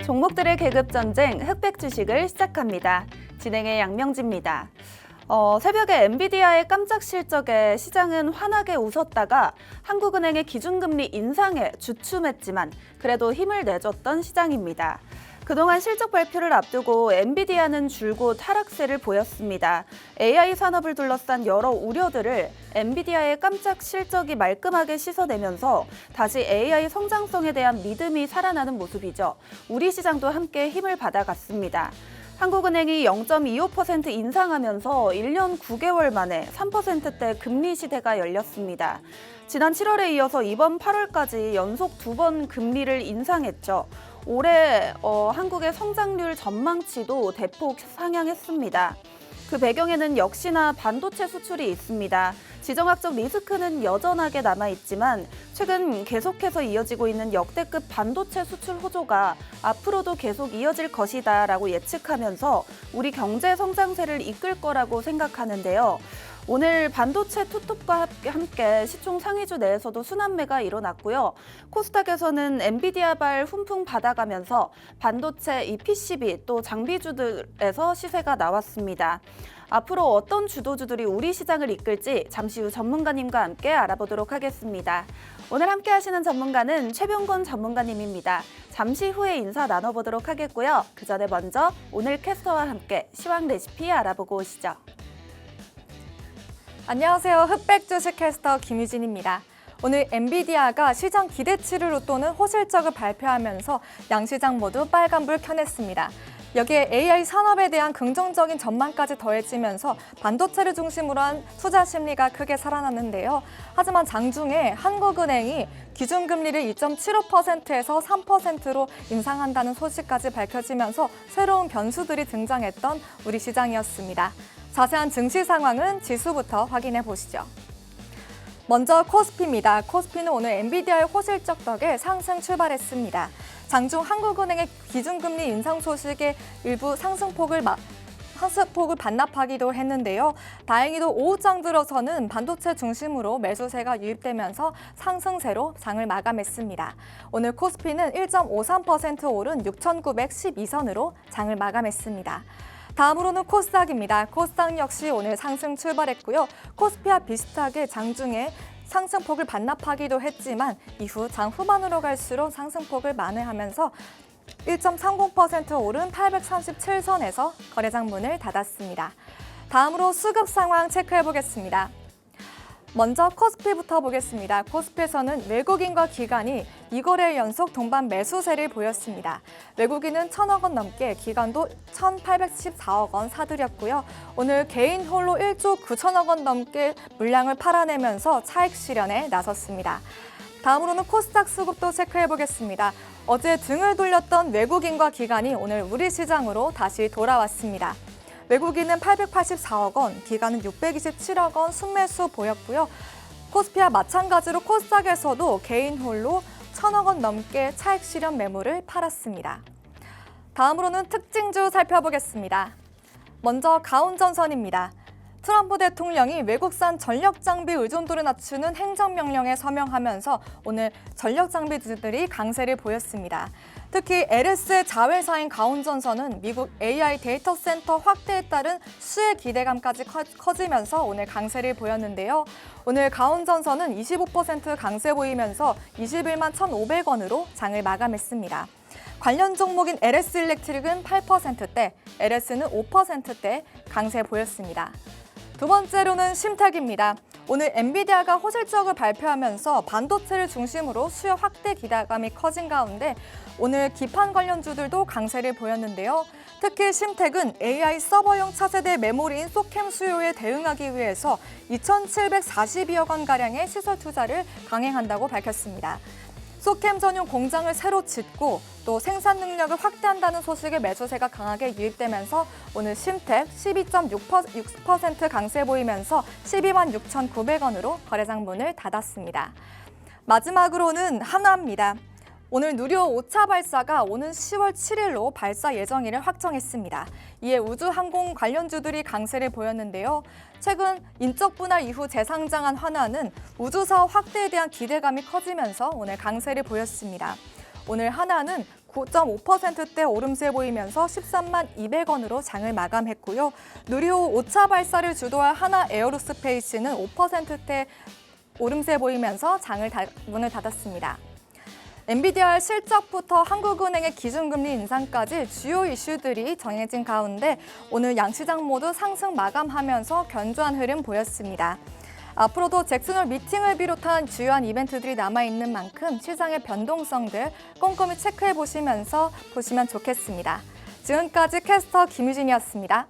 종목들의 계급 전쟁 흑백 주식을 시작합니다. 진행의 양명지입니다. 새벽에 엔비디아의 깜짝 실적에 시장은 환하게 웃었다가 한국은행의 기준금리 인상에 주춤했지만 그래도 힘을 내줬던 시장입니다. 그동안 실적 발표를 앞두고 엔비디아는 줄곧 하락세를 보였습니다. AI 산업을 둘러싼 여러 우려들을 엔비디아의 깜짝 실적이 말끔하게 씻어내면서 다시 AI 성장성에 대한 믿음이 살아나는 모습이죠. 우리 시장도 함께 힘을 받아갔습니다. 한국은행이 0.25% 인상하면서 1년 9개월 만에 3%대 금리 시대가 열렸습니다. 지난 7월에 이어서 이번 8월까지 연속 2번 금리를 인상했죠. 올해 한국의 성장률 전망치도 대폭 상향했습니다. 그 배경에는 역시나 반도체 수출이 있습니다. 지정학적 리스크는 여전하게 남아있지만 최근 계속해서 이어지고 있는 역대급 반도체 수출 호조가 앞으로도 계속 이어질 것이다라고 예측하면서 우리 경제 성장세를 이끌 거라고 생각하는데요. 오늘 반도체 투톱과 함께 시총 상위주 내에서도 순환매가 일어났고요. 코스닥에서는 엔비디아발 훈풍 받아가면서 반도체 PCB 또 장비주들에서 시세가 나왔습니다. 앞으로 어떤 주도주들이 우리 시장을 이끌지 잠시 후 전문가님과 함께 알아보도록 하겠습니다. 오늘 함께 하시는 전문가는 최병건 전문가님입니다. 잠시 후에 인사 나눠보도록 하겠고요. 그 전에 먼저 오늘 캐스터와 함께 시황 레시피 알아보고 오시죠. 안녕하세요. 흑백 주식 캐스터 김유진입니다. 오늘 엔비디아가 시장 기대치를 웃도는 호실적을 발표하면서 양시장 모두 빨간불 켜냈습니다. 여기에 AI 산업에 대한 긍정적인 전망까지 더해지면서 반도체를 중심으로 한 투자 심리가 크게 살아났는데요. 하지만 장중에 한국은행이 기준금리를 2.75%에서 3%로 인상한다는 소식까지 밝혀지면서 새로운 변수들이 등장했던 우리 시장이었습니다. 자세한 증시 상황은 지수부터 확인해 보시죠. 먼저 코스피입니다. 코스피는 오늘 엔비디아의 호실적 덕에 상승 출발했습니다. 장중 한국은행의 기준금리 인상 소식에 일부 상승폭을 반납하기도 했는데요. 다행히도 오후장 들어서는 반도체 중심으로 매수세가 유입되면서 상승세로 장을 마감했습니다. 오늘 코스피는 1.53% 오른 6,912선으로 장을 마감했습니다. 다음으로는 코스닥입니다. 코스닥 역시 오늘 상승 출발했고요. 코스피와 비슷하게 장중에 상승폭을 반납하기도 했지만 이후 장 후반으로 갈수록 상승폭을 만회하면서 1.30% 오른 837선에서 거래장 문을 닫았습니다. 다음으로 수급 상황 체크해 보겠습니다. 먼저 코스피부터 보겠습니다. 코스피에서는 외국인과 기관이 2거래일 연속 동반 매수세를 보였습니다. 외국인은 1,000억 원 넘게, 기관도 1,814억 원 사들였고요. 오늘 개인 홀로 1조 9천억 원 넘게 물량을 팔아내면서 차익 실현에 나섰습니다. 다음으로는 코스닥 수급도 체크해 보겠습니다. 어제 등을 돌렸던 외국인과 기관이 오늘 우리 시장으로 다시 돌아왔습니다. 외국인은 884억 원, 기관은 627억 원 순매수 보였고요. 코스피와 마찬가지로 코스닥에서도 개인 홀로 1,000억 원 넘게 차익 실현 매물을 팔았습니다. 다음으로는 특징주 살펴보겠습니다. 먼저 가온전선입니다. 트럼프 대통령이 외국산 전력장비 의존도를 낮추는 행정명령에 서명하면서 오늘 전력장비주들이 강세를 보였습니다. 특히 LS의 자회사인 가온전선은 미국 AI 데이터 센터 확대에 따른 수혜 기대감까지 커지면서 오늘 강세를 보였는데요. 오늘 가온전선은 25% 강세 보이면서 21만 1,500원으로 장을 마감했습니다. 관련 종목인 LS일렉트릭은 8%대, LS는 5%대 강세 보였습니다. 두 번째로는 심텍입니다. 오늘 엔비디아가 호실적을 발표하면서 반도체를 중심으로 수요 확대 기대감이 커진 가운데 오늘 기판 관련주들도 강세를 보였는데요. 특히 심텍은 AI 서버용 차세대 메모리인 소캠 수요에 대응하기 위해서 2,742억 원가량의 시설 투자를 강행한다고 밝혔습니다. 소캠 전용 공장을 새로 짓고 또 생산 능력을 확대한다는 소식에 매수세가 강하게 유입되면서 오늘 심텍 12.6% 강세 보이면서 12만 6,900원으로 거래장 문을 닫았습니다. 마지막으로는 한화입니다. 오늘 누리호 5차 발사가 오는 10월 7일로 발사 예정일을 확정했습니다. 이에 우주항공 관련주들이 강세를 보였는데요. 최근 인적 분할 이후 재상장한 한화는 우주사업 확대에 대한 기대감이 커지면서 오늘 강세를 보였습니다. 오늘 하나는 9.5%대 오름세 보이면서 13만 200원으로 장을 마감했고요. 누리호 5차 발사를 주도할 하나 에어로스페이스는 5%대 오름세 보이면서 문을 닫았습니다. 엔비디아의 실적부터 한국은행의 기준금리 인상까지 주요 이슈들이 정해진 가운데 오늘 양시장 모두 상승 마감하면서 견조한 흐름 보였습니다. 앞으로도 잭슨홀 미팅을 비롯한 주요한 이벤트들이 남아있는 만큼 시장의 변동성들 꼼꼼히 체크해 보시면 좋겠습니다. 지금까지 캐스터 김유진이었습니다.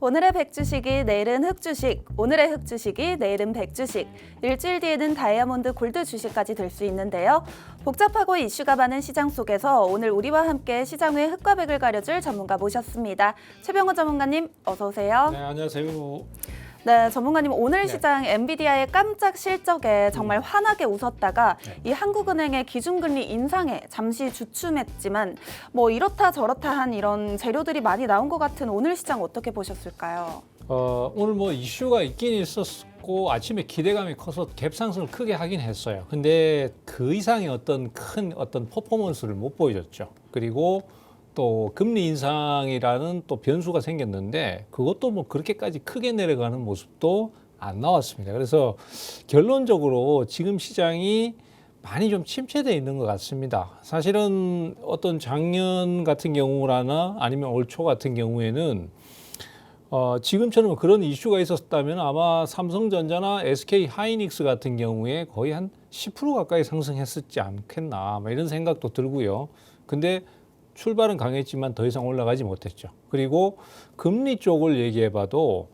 오늘의 백주식이 내일은 흑주식, 오늘의 흑주식이 내일은 백주식, 일주일 뒤에는 다이아몬드 골드 주식까지 될 수 있는데요. 복잡하고 이슈가 많은 시장 속에서 오늘 우리와 함께 시장의 흑과 백을 가려줄 전문가 모셨습니다. 최병호 전문가님, 어서 오세요. 네, 안녕하세요. 네, 전문가님 오늘 시장 엔비디아의 깜짝 실적에 정말 환하게 웃었다가 이 한국은행의 기준금리 인상에 잠시 주춤했지만 뭐 이렇다 저렇다 한 이런 재료들이 많이 나온 것 같은 오늘 시장 어떻게 보셨을까요? 오늘 뭐 이슈가 있긴 있었고 아침에 기대감이 커서 갭 상승을 크게 하긴 했어요. 근데 그 이상의 어떤 큰 퍼포먼스를 못 보여줬죠. 그리고 또 금리 인상이라는 또 변수가 생겼는데 그것도 뭐 그렇게까지 크게 내려가는 모습도 안 나왔습니다. 그래서 결론적으로 지금 시장이 많이 좀 침체되어 있는 것 같습니다. 사실은 어떤 작년 같은 경우라나 아니면 올 초 같은 경우에는 지금처럼 그런 이슈가 있었다면 아마 삼성전자나 SK 하이닉스 같은 경우에 거의 한 10% 가까이 상승했었지 않겠나 뭐 이런 생각도 들고요. 근데 출발은 강했지만 더 이상 올라가지 못했죠. 그리고 금리 쪽을 얘기해봐도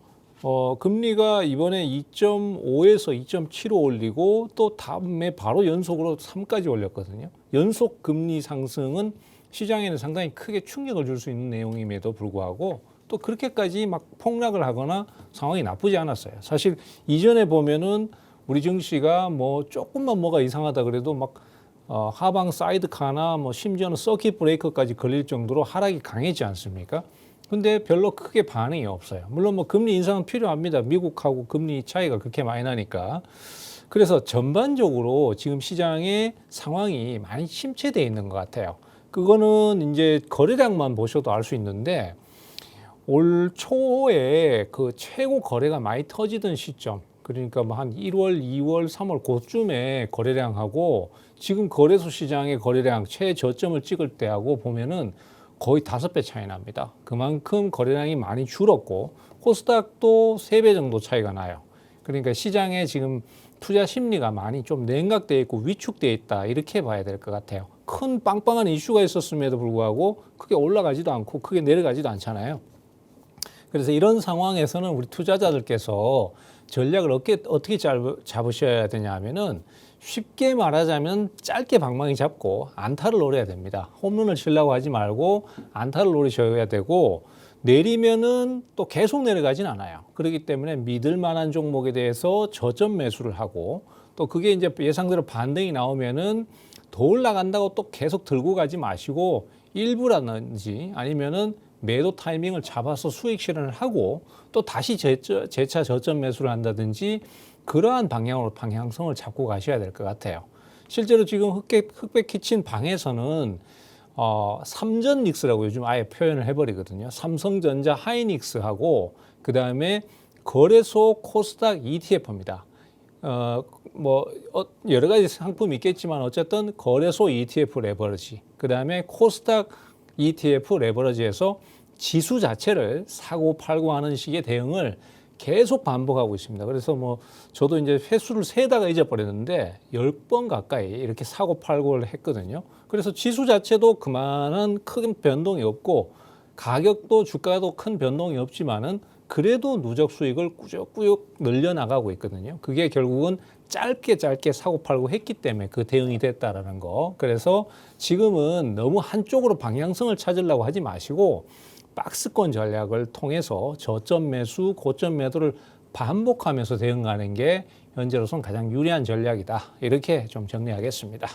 금리가 이번에 2.5에서 2.75 올리고 또 다음에 바로 연속으로 3까지 올렸거든요. 연속 금리 상승은 시장에는 상당히 크게 충격을 줄 수 있는 내용임에도 불구하고 또 그렇게까지 막 폭락을 하거나 상황이 나쁘지 않았어요. 사실 이전에 보면은 우리 증시가 뭐 조금만 뭐가 이상하다 그래도 막 하방 사이드카나 뭐 심지어는 서킷 브레이커까지 걸릴 정도로 하락이 강했지 않습니까? 근데 별로 크게 반응이 없어요. 물론 뭐 금리 인상은 필요합니다. 미국하고 금리 차이가 그렇게 많이 나니까. 그래서 전반적으로 지금 시장의 상황이 많이 침체되어 있는 것 같아요. 그거는 이제 거래량만 보셔도 알 수 있는데 올 초에 그 최고 거래가 많이 터지던 시점, 그러니까 뭐 한 1월, 2월, 3월 그쯤에 거래량하고 지금 거래소 시장의 거래량 최저점을 찍을 때하고 보면은 거의 5배 차이 납니다. 그만큼 거래량이 많이 줄었고 코스닥도 3배 정도 차이가 나요. 그러니까 시장에 지금 투자 심리가 많이 좀 냉각되어 있고 위축되어 있다 이렇게 봐야 될 것 같아요. 큰 빵빵한 이슈가 있었음에도 불구하고 크게 올라가지도 않고 크게 내려가지도 않잖아요. 그래서 이런 상황에서는 우리 투자자들께서 전략을 어떻게 잡으셔야 되냐 하면은 쉽게 말하자면 짧게 방망이 잡고 안타를 노려야 됩니다. 홈런을 치려고 하지 말고 안타를 노리셔야 되고 내리면은 또 계속 내려가진 않아요. 그렇기 때문에 믿을 만한 종목에 대해서 저점 매수를 하고 또 그게 이제 예상대로 반등이 나오면은 더 올라간다고 또 계속 들고 가지 마시고 일부라든지 아니면은 매도 타이밍을 잡아서 수익 실현을 하고 또 다시 재차 저점 매수를 한다든지 그러한 방향으로 방향성을 잡고 가셔야 될 것 같아요. 실제로 지금 흑백 키친 방에서는 삼전 닉스라고 요즘 아예 표현을 해버리거든요. 삼성전자 하이닉스하고 그 다음에 거래소 코스닥 ETF입니다. 여러 가지 상품이 있겠지만 어쨌든 거래소 ETF 레버리지, 그 다음에 코스닥 ETF 레버리지에서 지수 자체를 사고 팔고 하는 식의 대응을 계속 반복하고 있습니다. 그래서 뭐 저도 이제 횟수를 세다가 잊어버렸는데 10번 가까이 이렇게 사고 팔고를 했거든요. 그래서 지수 자체도 그만한 큰 변동이 없고 가격도 주가도 큰 변동이 없지만은 그래도 누적 수익을 꾸역꾸역 늘려나가고 있거든요. 그게 결국은 짧게 사고 팔고 했기 때문에 그 대응이 됐다라는 거. 그래서 지금은 너무 한쪽으로 방향성을 찾으려고 하지 마시고 박스권 전략을 통해서 저점 매수, 고점 매도를 반복하면서 대응하는 게 현재로서는 가장 유리한 전략이다. 이렇게 좀 정리하겠습니다.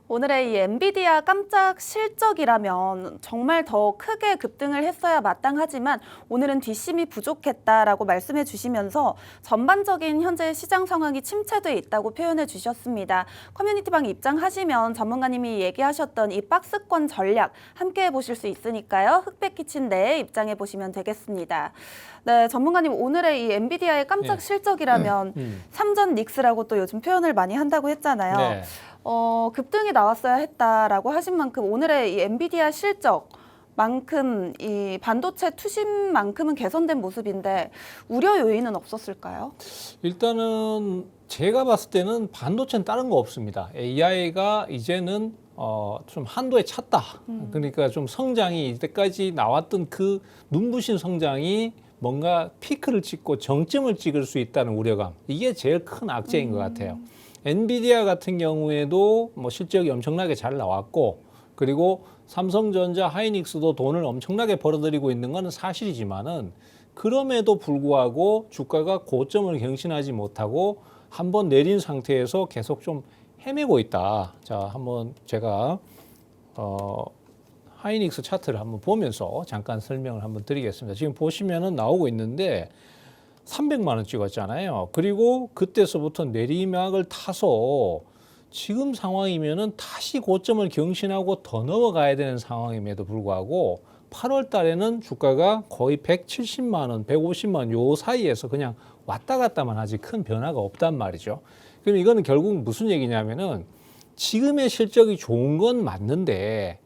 오늘의 이 엔비디아 깜짝 실적이라면 정말 더 크게 급등을 했어야 마땅하지만 오늘은 뒷심이 부족했다라고 말씀해 주시면서 전반적인 현재 시장 상황이 침체돼 있다고 표현해 주셨습니다. 커뮤니티방 입장하시면 전문가님이 얘기하셨던 이 박스권 전략 함께 해보실 수 있으니까요. 흑백키친 내에 입장해 보시면 되겠습니다. 네, 전문가님 오늘의 이 엔비디아의 깜짝 실적이라면 삼전 닉스라고 또 요즘 표현을 많이 한다고 했잖아요. 네. 급등이 나왔어야 했다라고 하신 만큼 오늘의 이 엔비디아 실적만큼 이 반도체 투심만큼은 개선된 모습인데 우려 요인은 없었을까요? 일단은 제가 봤을 때는 반도체는 다른 거 없습니다. AI가 이제는 좀 한도에 찼다. 그러니까 좀 성장이 이때까지 나왔던 그 눈부신 성장이 뭔가 피크를 찍고 정점을 찍을 수 있다는 우려감. 이게 제일 큰 악재인 것 같아요. 엔비디아 같은 경우에도 뭐 실적이 엄청나게 잘 나왔고 그리고 삼성전자, 하이닉스도 돈을 엄청나게 벌어들이고 있는 건 사실이지만은 그럼에도 불구하고 주가가 고점을 경신하지 못하고 한번 내린 상태에서 계속 좀 헤매고 있다. 자, 한번 제가 하이닉스 차트를 한번 보면서 잠깐 설명을 한번 드리겠습니다. 지금 보시면은 나오고 있는데 300만 원 찍었잖아요. 그리고 그때서부터 내리막을 타서 지금 상황이면은 다시 고점을 경신하고 더 넘어가야 되는 상황임에도 불구하고 8월 달에는 주가가 거의 170만 원, 150만 원 요 사이에서 그냥 왔다 갔다만 하지 큰 변화가 없단 말이죠. 그럼 이거는 결국 무슨 얘기냐면은 지금의 실적이 좋은 건 맞는데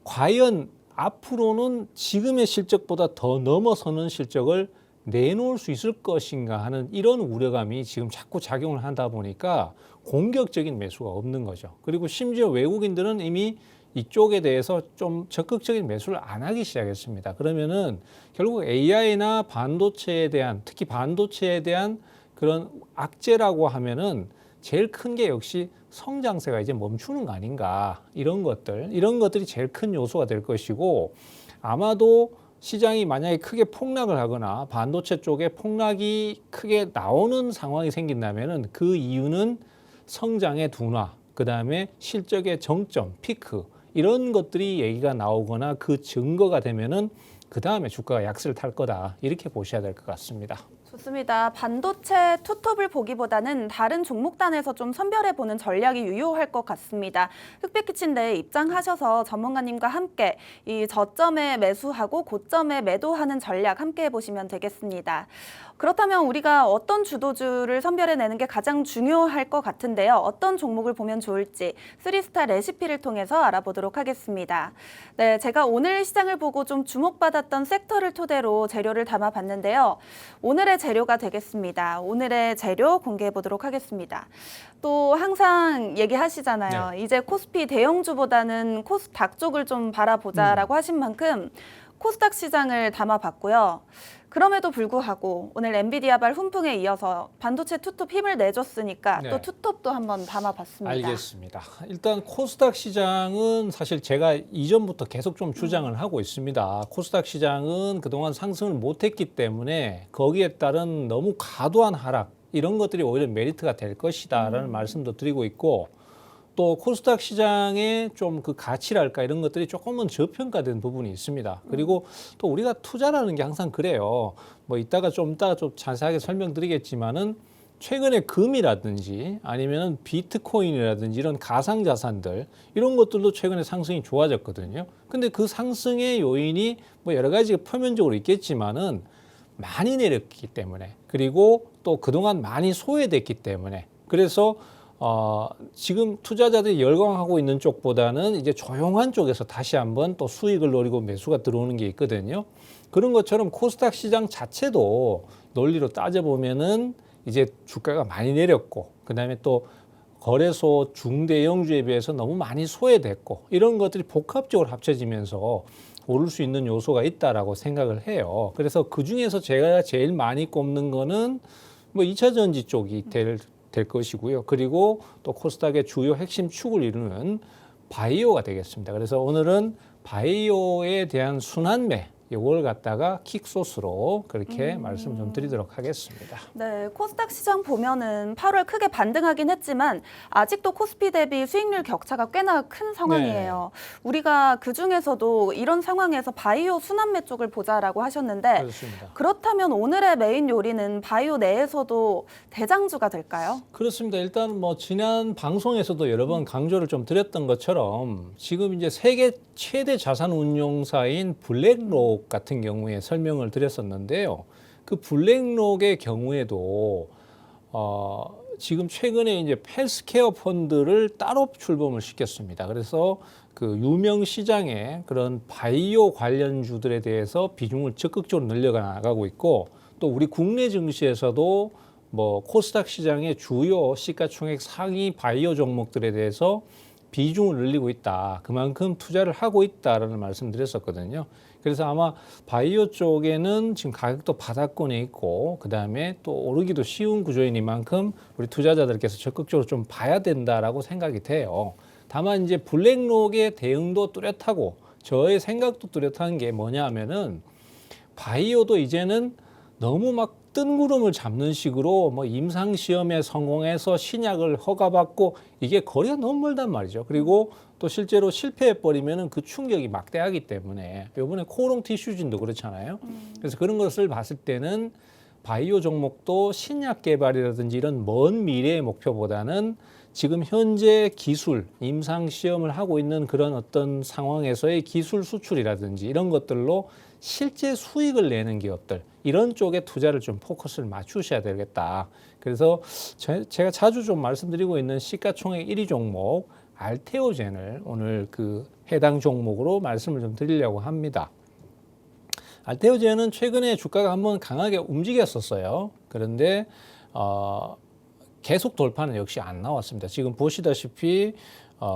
과연 앞으로는 지금의 실적보다 더 넘어서는 실적을 내놓을 수 있을 것인가 하는 이런 우려감이 지금 자꾸 작용을 하다 보니까 공격적인 매수가 없는 거죠. 그리고 심지어 외국인들은 이미 이쪽에 대해서 좀 적극적인 매수를 안 하기 시작했습니다. 그러면은 결국 AI나 반도체에 대한 특히 반도체에 대한 그런 악재라고 하면은 제일 큰 게 역시 성장세가 이제 멈추는 거 아닌가 이런 것들이 제일 큰 요소가 될 것이고 아마도 시장이 만약에 크게 폭락을 하거나 반도체 쪽에 폭락이 크게 나오는 상황이 생긴다면은 그 이유는 성장의 둔화, 그다음에 실적의 정점, 피크 이런 것들이 얘기가 나오거나 그 증거가 되면은 그다음에 주가가 약세를 탈 거다. 이렇게 보셔야 될 것 같습니다. 좋습니다. 반도체 투톱을 보기보다는 다른 종목단에서 좀 선별해보는 전략이 유효할 것 같습니다. 흑백키친 내에 입장하셔서 전문가님과 함께 이 저점에 매수하고 고점에 매도하는 전략 함께 해보시면 되겠습니다. 그렇다면 우리가 어떤 주도주를 선별해내는 게 가장 중요할 것 같은데요. 어떤 종목을 보면 좋을지 3스타 레시피를 통해서 알아보도록 하겠습니다. 네, 제가 오늘 시장을 보고 좀 주목받았던 섹터를 토대로 재료를 담아봤는데요. 오늘의 재료가 되겠습니다. 오늘의 재료 공개해 보도록 하겠습니다. 또 항상 얘기하시잖아요. 네. 이제 코스피 대형주보다는 코스닥 쪽을 좀 바라보자라고 하신 만큼 코스닥 시장을 담아봤고요. 그럼에도 불구하고 오늘 엔비디아발 훈풍에 이어서 반도체 투톱 힘을 내줬으니까 네. 또 투톱도 한번 담아봤습니다. 알겠습니다. 일단 코스닥 시장은 사실 제가 이전부터 계속 좀 주장을 하고 있습니다. 코스닥 시장은 그동안 상승을 못했기 때문에 거기에 따른 너무 과도한 하락 이런 것들이 오히려 메리트가 될 것이다라는 말씀도 드리고 있고 또 코스닥 시장의 좀 그 가치랄까 이런 것들이 조금은 저평가된 부분이 있습니다. 그리고 또 우리가 투자라는 게 항상 그래요. 뭐 이따가 좀 자세하게 설명드리겠지만은 최근에 금이라든지 아니면은 비트코인이라든지 이런 가상 자산들 이런 것들도 최근에 상승이 좋아졌거든요. 근데 그 상승의 요인이 뭐 여러 가지 표면적으로 있겠지만은 많이 내렸기 때문에 그리고 또 그동안 많이 소외됐기 때문에 그래서 지금 투자자들이 열광하고 있는 쪽보다는 이제 조용한 쪽에서 다시 한번 또 수익을 노리고 매수가 들어오는 게 있거든요. 그런 것처럼 코스닥 시장 자체도 논리로 따져보면은 이제 주가가 많이 내렸고, 그 다음에 또 거래소 중대형주에 비해서 너무 많이 소외됐고, 이런 것들이 복합적으로 합쳐지면서 오를 수 있는 요소가 있다라고 생각을 해요. 그래서 그 중에서 제가 제일 많이 꼽는 거는 뭐 2차 전지 쪽이 될 것이고요. 그리고 또 코스닥의 주요 핵심 축을 이루는 바이오가 되겠습니다. 그래서 오늘은 바이오에 대한 순환매 이걸 갖다가 킥소스로 그렇게 말씀 좀 드리도록 하겠습니다. 네, 코스닥 시장 보면은 8월 크게 반등하긴 했지만 아직도 코스피 대비 수익률 격차가 꽤나 큰 상황이에요. 우리가 그 중에서도 이런 상황에서 바이오 순환매 쪽을 보자라고 하셨는데 그렇습니다. 그렇다면 오늘의 메인 요리는 바이오 내에서도 대장주가 될까요? 그렇습니다. 일단 뭐 지난 방송에서도 여러 번 강조를 좀 드렸던 것처럼 지금 이제 세계 최대 자산 운용사인 블랙록 같은 경우에 설명을 드렸었는데요. 그 블랙록의 경우에도 지금 최근에 이제 헬스케어 펀드를 따로 출범을 시켰습니다. 그래서 그 유명 시장의 그런 바이오 관련주들에 대해서 비중을 적극적으로 늘려나가고 있고 또 우리 국내 증시에서도 뭐 코스닥 시장의 주요 시가총액 상위 바이오 종목들에 대해서 비중을 늘리고 있다. 그만큼 투자를 하고 있다라는 말씀드렸었거든요. 그래서 아마 바이오 쪽에는 지금 가격도 바닥권에 있고 그다음에 또 오르기도 쉬운 구조이니만큼 우리 투자자들께서 적극적으로 좀 봐야 된다라고 생각이 돼요. 다만 이제 블랙록의 대응도 뚜렷하고 저의 생각도 뚜렷한 게 뭐냐 하면은 바이오도 이제는 너무 막 뜬구름을 잡는 식으로 뭐 임상 시험에 성공해서 신약을 허가받고 이게 거리가 너무 멀단 말이죠. 그리고 또 실제로 실패해 버리면은 그 충격이 막대하기 때문에 이번에 코오롱 티슈진도 그렇잖아요. 그래서 그런 것을 봤을 때는 바이오 종목도 신약 개발이라든지 이런 먼 미래의 목표보다는 지금 현재 기술, 임상 시험을 하고 있는 그런 어떤 상황에서의 기술 수출이라든지 이런 것들로 실제 수익을 내는 기업들 이런 쪽에 투자를 좀 포커스를 맞추셔야 되겠다. 그래서 제가 자주 좀 말씀드리고 있는 시가총액 1위 종목 알테오젠을 오늘 그 해당 종목으로 말씀을 좀 드리려고 합니다. 알테오젠은 최근에 주가가 한번 강하게 움직였었어요. 그런데 계속 돌파는 역시 안 나왔습니다. 지금 보시다시피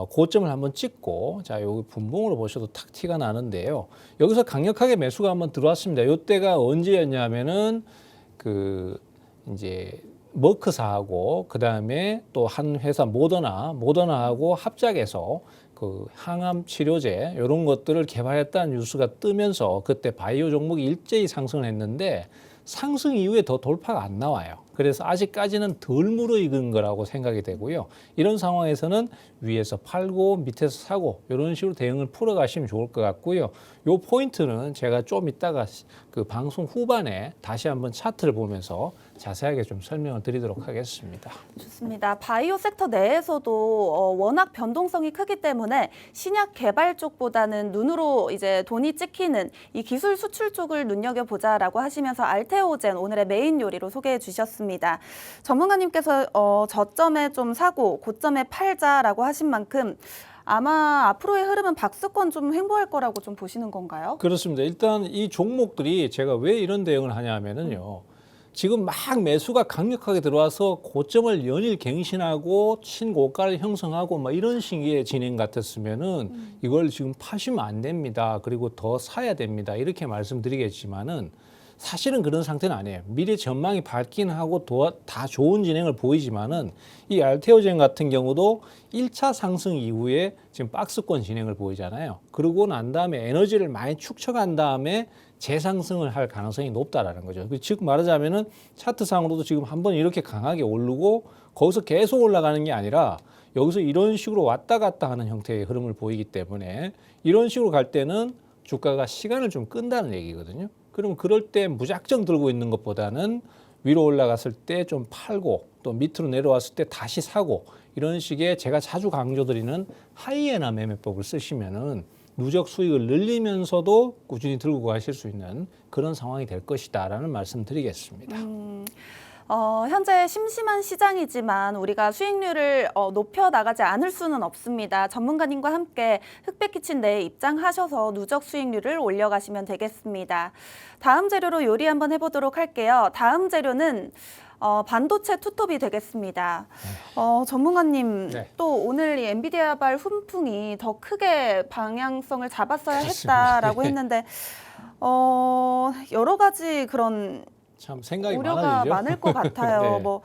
고점을 한번 찍고 자 여기 분봉으로 보셔도 탁 티가 나는데요. 여기서 강력하게 매수가 한번 들어왔습니다. 이때가 언제였냐면은 그 이제 머크사하고 그 다음에 또 한 회사 모더나하고 합작해서 그 항암 치료제 이런 것들을 개발했다는 뉴스가 뜨면서 그때 바이오 종목이 일제히 상승을 했는데 상승 이후에 더 돌파가 안 나와요. 그래서 아직까지는 덜 무르익은 거라고 생각이 되고요. 이런 상황에서는 위에서 팔고 밑에서 사고 이런 식으로 대응을 풀어가시면 좋을 것 같고요. 요 포인트는 제가 좀 이따가 그 방송 후반에 다시 한번 차트를 보면서 자세하게 좀 설명을 드리도록 하겠습니다. 좋습니다. 바이오 섹터 내에서도 워낙 변동성이 크기 때문에 신약 개발 쪽보다는 눈으로 이제 돈이 찍히는 이 기술 수출 쪽을 눈여겨보자라고 하시면서 알테오젠 오늘의 메인 요리로 소개해 주셨습니다. 전문가님께서 저점에 좀 사고 고점에 팔자라고 하신 만큼 아마 앞으로의 흐름은 박스권 좀 횡보할 거라고 좀 보시는 건가요? 그렇습니다. 일단 이 종목들이 제가 왜 이런 대응을 하냐면은요. 지금 막 매수가 강력하게 들어와서 고점을 연일 갱신하고 신고가를 형성하고 막 이런 식의 진행 같았으면은 이걸 지금 파시면 안 됩니다. 그리고 더 사야 됩니다. 이렇게 말씀드리겠지만은 사실은 그런 상태는 아니에요. 미래 전망이 밝긴 하고 다 좋은 진행을 보이지만은 이 알테오젠 같은 경우도 1차 상승 이후에 지금 박스권 진행을 보이잖아요. 그러고 난 다음에 에너지를 많이 축적한 다음에 재상승을 할 가능성이 높다라는 거죠. 즉 말하자면은 차트상으로도 지금 한번 이렇게 강하게 오르고 거기서 계속 올라가는 게 아니라 여기서 이런 식으로 왔다 갔다 하는 형태의 흐름을 보이기 때문에 이런 식으로 갈 때는 주가가 시간을 좀 끈다는 얘기거든요. 그럼 그럴 때 무작정 들고 있는 것보다는 위로 올라갔을 때 좀 팔고 또 밑으로 내려왔을 때 다시 사고 이런 식의 제가 자주 강조드리는 하이에나 매매법을 쓰시면은 누적 수익을 늘리면서도 꾸준히 들고 가실 수 있는 그런 상황이 될 것이다라는 말씀드리겠습니다. 현재 심심한 시장이지만 우리가 수익률을 높여 나가지 않을 수는 없습니다. 전문가님과 함께 흑백 키친 내에 입장하셔서 누적 수익률을 올려가시면 되겠습니다. 다음 재료로 요리 한번 해보도록 할게요. 다음 재료는 반도체 투톱이 되겠습니다. 전문가님, 네. 또 오늘 이 엔비디아발 훈풍이 더 크게 방향성을 잡았어야 그렇습니다. 했다라고 네. 했는데 여러 가지 그런 참 생각이 우려가 많아지죠. 많을 것 같아요. 네. 뭐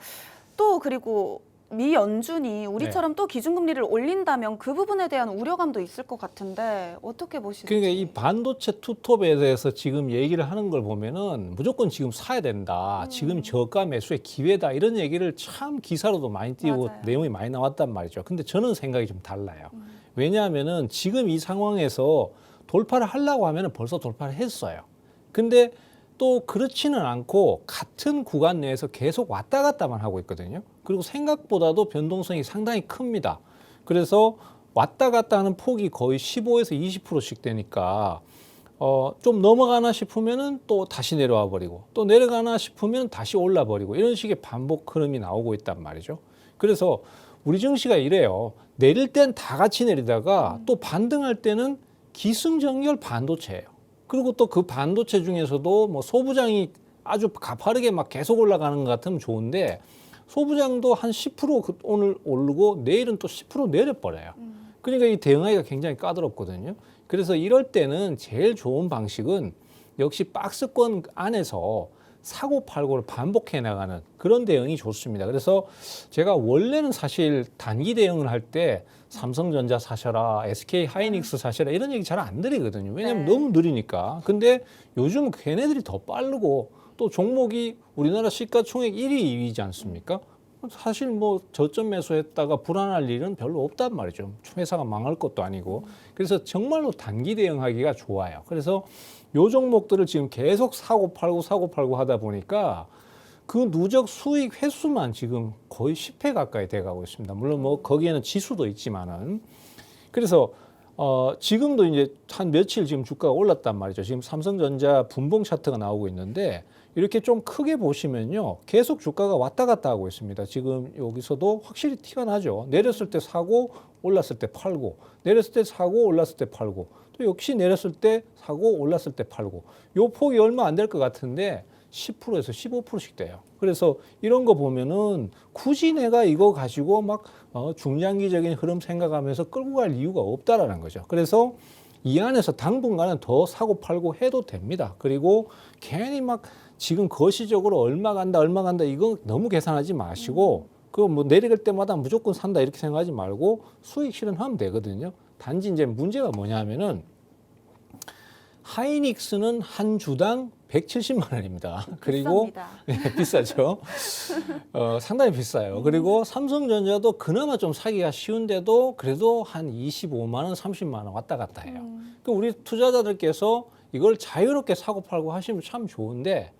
또 그리고 미 연준이 우리처럼 또 기준금리를 올린다면 그 부분에 대한 우려감도 있을 것 같은데 어떻게 보시는지. 그러니까 이 반도체 투톱에 대해서 지금 얘기를 하는 걸 보면은 무조건 지금 사야 된다. 지금 저가 매수의 기회다. 이런 얘기를 참 기사로도 많이 띄우고 맞아요. 내용이 많이 나왔단 말이죠. 근데 저는 생각이 좀 달라요. 왜냐하면은 지금 이 상황에서 돌파를 하려고 하면은 벌써 돌파를 했어요. 근데 또 그렇지는 않고 같은 구간 내에서 계속 왔다 갔다만 하고 있거든요. 그리고 생각보다도 변동성이 상당히 큽니다. 그래서 왔다 갔다 하는 폭이 거의 15에서 20%씩 되니까 좀 넘어가나 싶으면은 또 다시 내려와 버리고 또 내려가나 싶으면 다시 올라 버리고 이런 식의 반복 흐름이 나오고 있단 말이죠. 그래서 우리 증시가 이래요. 내릴 땐 다 같이 내리다가 또 반등할 때는 기승전결 반도체예요. 그리고 또 그 반도체 중에서도 뭐 소부장이 아주 가파르게 막 계속 올라가는 것 같으면 좋은데 소부장도 한 10% 오늘 오르고 내일은 또 10% 내려버려요. 그러니까 이 대응하기가 굉장히 까다롭거든요. 그래서 이럴 때는 제일 좋은 방식은 역시 박스권 안에서 사고 팔고를 반복해 나가는 그런 대응이 좋습니다. 그래서 제가 원래는 사실 단기 대응을 할 때 삼성전자 사셔라, SK 하이닉스 사셔라 이런 얘기 잘 안 드리거든요. 왜냐하면 네. 너무 느리니까. 근데 요즘 걔네들이 더 빠르고 또 종목이 우리나라 시가총액 1위, 2위지 않습니까? 사실 뭐 저점 매수했다가 불안할 일은 별로 없단 말이죠. 회사가 망할 것도 아니고. 그래서 정말로 단기 대응하기가 좋아요. 그래서 요 종목들을 지금 계속 사고 팔고 하다 보니까 그 누적 수익 횟수만 지금 거의 10회 가까이 돼가고 있습니다. 물론 뭐 거기에는 지수도 있지만은. 그래서 지금도 이제 한 며칠 지금 주가가 올랐단 말이죠. 지금 삼성전자 분봉 차트가 나오고 있는데 이렇게 좀 크게 보시면요. 계속 주가가 왔다 갔다 하고 있습니다. 지금 여기서도 확실히 티가 나죠. 내렸을 때 사고 올랐을 때 팔고 내렸을 때 사고 올랐을 때 팔고 또 역시 내렸을 때 사고 올랐을 때 팔고 요 폭이 얼마 안 될 것 같은데 10%에서 15%씩 돼요. 그래서 이런 거 보면은 굳이 내가 이거 가지고 막 중장기적인 흐름 생각하면서 끌고 갈 이유가 없다라는 거죠. 그래서 이 안에서 당분간은 더 사고 팔고 해도 됩니다. 그리고 괜히 막 지금 거시적으로 얼마 간다 이거 너무 계산하지 마시고 그거 뭐 내릴 때마다 무조건 산다 이렇게 생각하지 말고 수익 실현하면 되거든요. 단지 이제 문제가 뭐냐면은 하이닉스는 한 주당 170만 원입니다. 그리고 비쌉니다. 네, 비싸죠. 상당히 비싸요. 그리고 삼성전자도 그나마 좀 사기가 쉬운데도 그래도 한 25만 원, 30만 원 왔다 갔다 해요. 그럼 우리 투자자들께서 이걸 자유롭게 사고 팔고 하시면 참 좋은데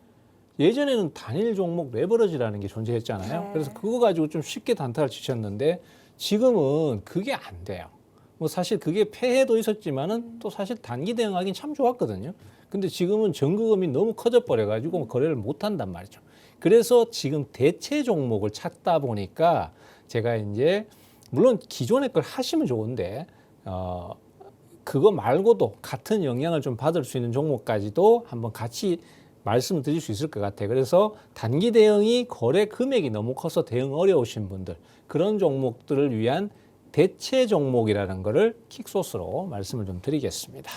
예전에는 단일 종목 레버러지라는 게 존재했잖아요. 네. 그래서 그거 가지고 좀 쉽게 단타를 치셨는데 지금은 그게 안 돼요. 뭐 사실 그게 폐해도 있었지만은 또 사실 단기 대응하기는 참 좋았거든요. 근데 지금은 전극음이 너무 커져 버려가지고 거래를 못 한단 말이죠. 그래서 지금 대체 종목을 찾다 보니까 제가 이제 물론 기존의 걸 하시면 좋은데 그거 말고도 같은 영향을 좀 받을 수 있는 종목까지도 한번 같이 말씀을 드릴 수 있을 것 같아요. 그래서 단기 대응이 거래 금액이 너무 커서 대응 어려우신 분들 그런 종목들을 위한 대체 종목이라는 거를 킥소스로 말씀을 좀 드리겠습니다.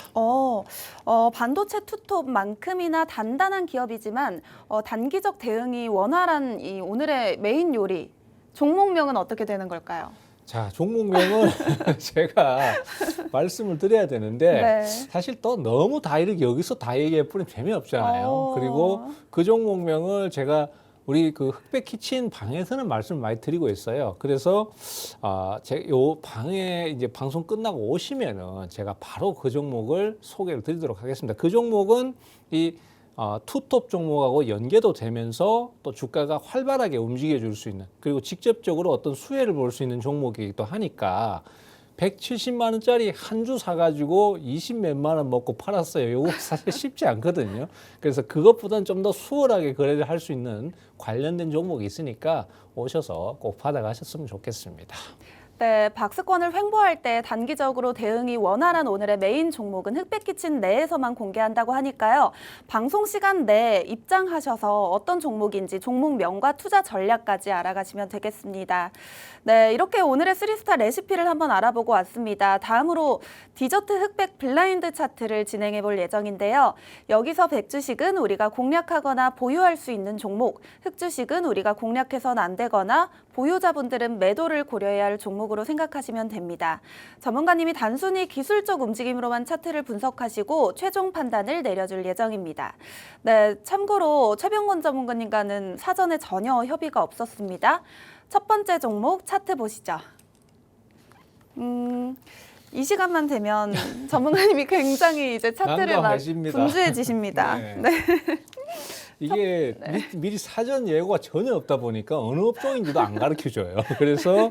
반도체 투톱만큼이나 단단한 기업이지만 단기적 대응이 원활한 이 오늘의 메인 요리 종목명은 어떻게 되는 걸까요? 자, 종목명은 제가 말씀을 드려야 되는데 네. 사실 또 너무 다 이렇게 여기서 다 얘기해 버리면 재미없잖아요. 그리고 그 종목명을 제가 우리 그 흑백 키친 방에서는 말씀을 많이 드리고 있어요. 그래서 제 요 방에 이제 방송 끝나고 오시면은 제가 바로 그 종목을 소개를 드리도록 하겠습니다. 그 종목은 이 투톱 종목하고 연계도 되면서 또 주가가 활발하게 움직여 줄 수 있는 그리고 직접적으로 어떤 수혜를 볼 수 있는 종목이기도 하니까 170만 원짜리 한 주 사가지고 20몇만 원 먹고 팔았어요. 이거 사실 쉽지 않거든요. 그래서 그것보다는 좀 더 수월하게 거래를 할 수 있는 관련된 종목이 있으니까 오셔서 꼭 받아가셨으면 좋겠습니다. 네, 박스권을 횡보할 때 단기적으로 대응이 원활한 오늘의 메인 종목은 흑백 키친 내에서만 공개한다고 하니까요. 방송 시간 내에 입장하셔서 어떤 종목인지 종목명과 투자 전략까지 알아가시면 되겠습니다. 네, 이렇게 오늘의 3스타 레시피를 한번 알아보고 왔습니다. 다음으로 디저트 흑백 블라인드 차트를 진행해 볼 예정인데요. 여기서 백주식은 우리가 공략하거나 보유할 수 있는 종목, 흑주식은 우리가 공략해서는 안 되거나 보유자분들은 매도를 고려해야 할 종목으로 생각하시면 됩니다. 전문가님이 단순히 기술적 움직임으로만 차트를 분석하시고 최종 판단을 내려줄 예정입니다. 네, 참고로 최병건 전문가님과는 사전에 전혀 협의가 없었습니다. 첫 번째 종목 차트 보시죠. 이 시간만 되면 전문가님이 굉장히 이제 차트를 막 난감해집니다. 분주해지십니다. 네. 네. 이게 미리 사전 예고가 전혀 없다 보니까 어느 업종인지도 안 가르쳐줘요. 그래서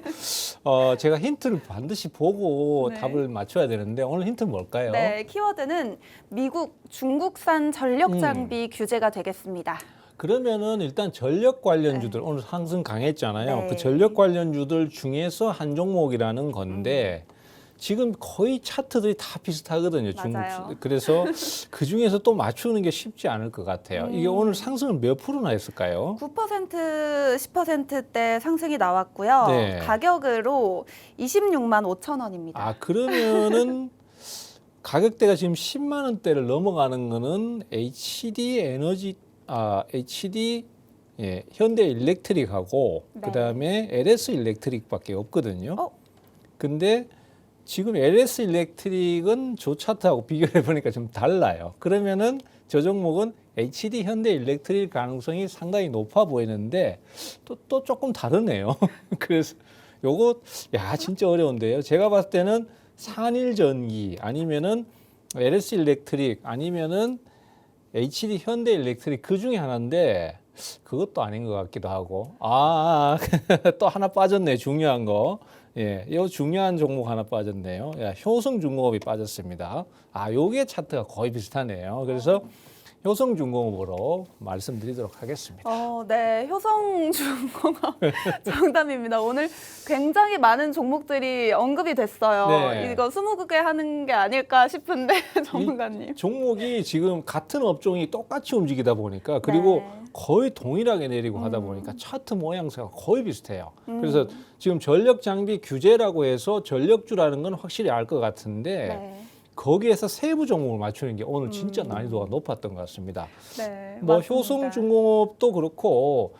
제가 힌트를 반드시 보고 네. 답을 맞춰야 되는데 오늘 힌트는 뭘까요? 네, 키워드는 미국, 중국산 전력 장비 규제가 되겠습니다. 그러면은 일단 전력 관련주들 오늘 상승 강했잖아요. 네. 그 전력 관련주들 중에서 한 종목이라는 건데 지금 거의 차트들이 다 비슷하거든요. 맞아요. 그래서 그 중에서 또 맞추는 게 쉽지 않을 것 같아요. 이게 오늘 상승을 몇 프로나 했을까요? 9%, 10%대 상승이 나왔고요. 네. 가격으로 26만 5천 원입니다. 아, 그러면은 가격대가 지금 10만 원대를 넘어가는 거는 HD 현대 일렉트릭하고 네. 그다음에 LS 일렉트릭밖에 없거든요. 어? 근데 지금 LS 일렉트릭은 조 차트하고 비교해 보니까 좀 달라요. 그러면은 저 종목은 HD 현대 일렉트릭 가능성이 상당히 높아 보이는데 또 조금 다르네요. 그래서 요거 진짜 어려운데요. 제가 봤을 때는 산일전기 아니면은 LS 일렉트릭 아니면은 HD 현대 일렉트릭 그 중에 하나인데 그것도 아닌 것 같기도 하고 또 하나 빠졌네. 중요한 거. 예, 이 중요한 종목 하나 빠졌네요. 효성중공업이 빠졌습니다. 요게 차트가 거의 비슷하네요. 그래서 효성중공업으로 말씀드리도록 하겠습니다. 네, 효성중공업 정답입니다. 오늘 굉장히 많은 종목들이 언급이 됐어요. 네. 이거 20국에 하는 게 아닐까 싶은데 전문가님. 종목이 지금 같은 업종이 똑같이 움직이다 보니까 그리고 네. 거의 동일하게 내리고 하다 보니까 차트 모양새가 거의 비슷해요. 그래서 지금 전력 장비 규제라고 해서 전력주라는 건 확실히 알 것 같은데 네. 거기에서 세부 종목을 맞추는 게 오늘 진짜 난이도가 높았던 것 같습니다. 네, 뭐 맞습니다. 효성중공업도 그렇고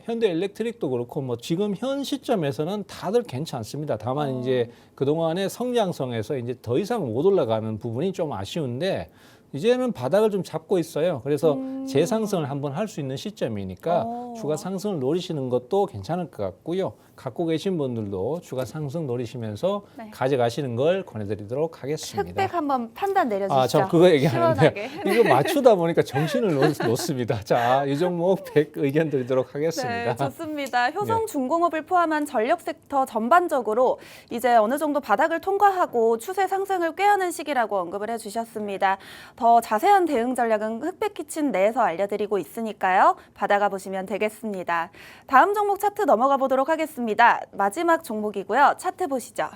현대일렉트릭도 그렇고 뭐 지금 현 시점에서는 다들 괜찮습니다. 다만 이제 그동안의 성장성에서 이제 더 이상 못 올라가는 부분이 좀 아쉬운데 이제는 바닥을 좀 잡고 있어요. 그래서 재상승을 한번 할 수 있는 시점이니까 주가 상승을 노리시는 것도 괜찮을 것 같고요. 갖고 계신 분들도 주가 상승 노리시면서 네. 가져가시는 걸 권해드리도록 하겠습니다. 흑백 한번 판단 내려주시죠. 저 그거 얘기하는데 시원하게. 이거 맞추다 보니까 정신을 놓습니다. 자, 이 종목 100 의견 드리도록 네, 하겠습니다. 좋습니다. 효성중공업을 포함한 전력 섹터 전반적으로 이제 어느 정도 바닥을 통과하고 추세 상승을 꾀하는 시기라고 언급을 해주셨습니다. 더 자세한 대응 전략은 흑백 키친 내에서 알려드리고 있으니까요. 받아가 보시면 되겠습니다. 다음 종목 차트 넘어가 보도록 하겠습니다. 마지막 종목이고요. 차트 보시죠.